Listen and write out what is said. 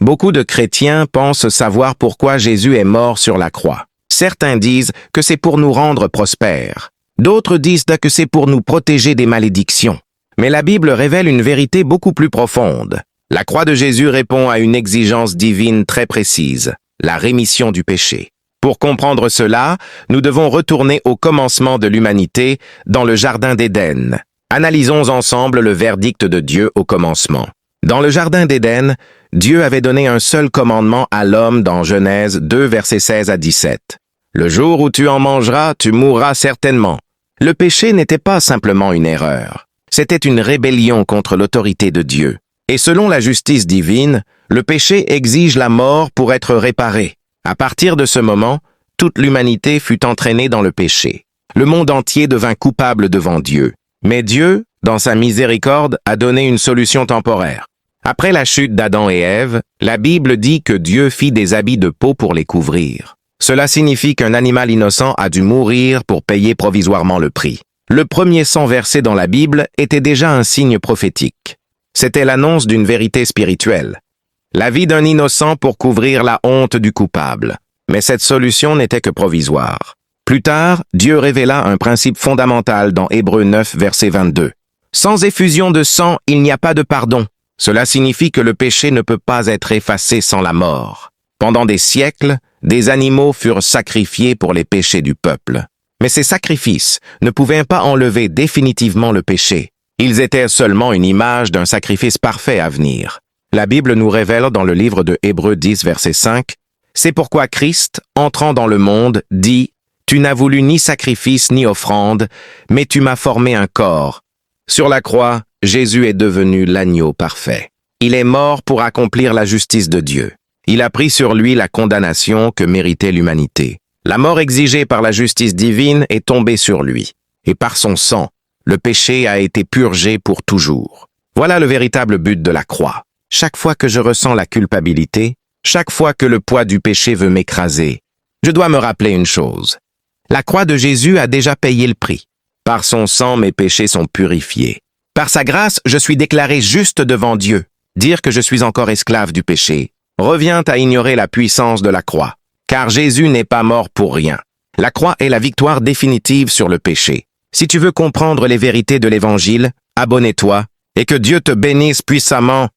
Beaucoup de chrétiens pensent savoir pourquoi Jésus est mort sur la croix. Certains disent que c'est pour nous rendre prospères. D'autres disent que c'est pour nous protéger des malédictions. Mais la Bible révèle une vérité beaucoup plus profonde. La croix de Jésus répond à une exigence divine très précise, la rémission du péché. Pour comprendre cela, nous devons retourner au commencement de l'humanité, dans le Jardin d'Éden. Analysons ensemble le verdict de Dieu au commencement. Dans le Jardin d'Éden, Dieu avait donné un seul commandement à l'homme dans Genèse 2, versets 16 à 17. « Le jour où tu en mangeras, tu mourras certainement. » Le péché n'était pas simplement une erreur. C'était une rébellion contre l'autorité de Dieu. Et selon la justice divine, le péché exige la mort pour être réparé. À partir de ce moment, toute l'humanité fut entraînée dans le péché. Le monde entier devint coupable devant Dieu. Mais Dieu, dans sa miséricorde, a donné une solution temporaire. Après la chute d'Adam et Ève, la Bible dit que Dieu fit des habits de peau pour les couvrir. Cela signifie qu'un animal innocent a dû mourir pour payer provisoirement le prix. Le premier sang versé dans la Bible était déjà un signe prophétique. C'était l'annonce d'une vérité spirituelle. La vie d'un innocent pour couvrir la honte du coupable. Mais cette solution n'était que provisoire. Plus tard, Dieu révéla un principe fondamental dans Hébreux 9, verset 22. « Sans effusion de sang, il n'y a pas de pardon. » Cela signifie que le péché ne peut pas être effacé sans la mort. Pendant des siècles, des animaux furent sacrifiés pour les péchés du peuple. Mais ces sacrifices ne pouvaient pas enlever définitivement le péché. Ils étaient seulement une image d'un sacrifice parfait à venir. La Bible nous révèle dans le livre de Hébreux 10, verset 5, « C'est pourquoi Christ, entrant dans le monde, dit « Tu n'as voulu ni sacrifice ni offrande, mais tu m'as formé un corps. » Sur la croix, Jésus est devenu l'agneau parfait. Il est mort pour accomplir la justice de Dieu. Il a pris sur lui la condamnation que méritait l'humanité. La mort exigée par la justice divine est tombée sur lui. Et par son sang, le péché a été purgé pour toujours. Voilà le véritable but de la croix. Chaque fois que je ressens la culpabilité, chaque fois que le poids du péché veut m'écraser, je dois me rappeler une chose. La croix de Jésus a déjà payé le prix. Par son sang, mes péchés sont purifiés. Par sa grâce, je suis déclaré juste devant Dieu. Dire que je suis encore esclave du péché revient à ignorer la puissance de la croix. Car Jésus n'est pas mort pour rien. La croix est la victoire définitive sur le péché. Si tu veux comprendre les vérités de l'Évangile, abonne-toi et que Dieu te bénisse puissamment.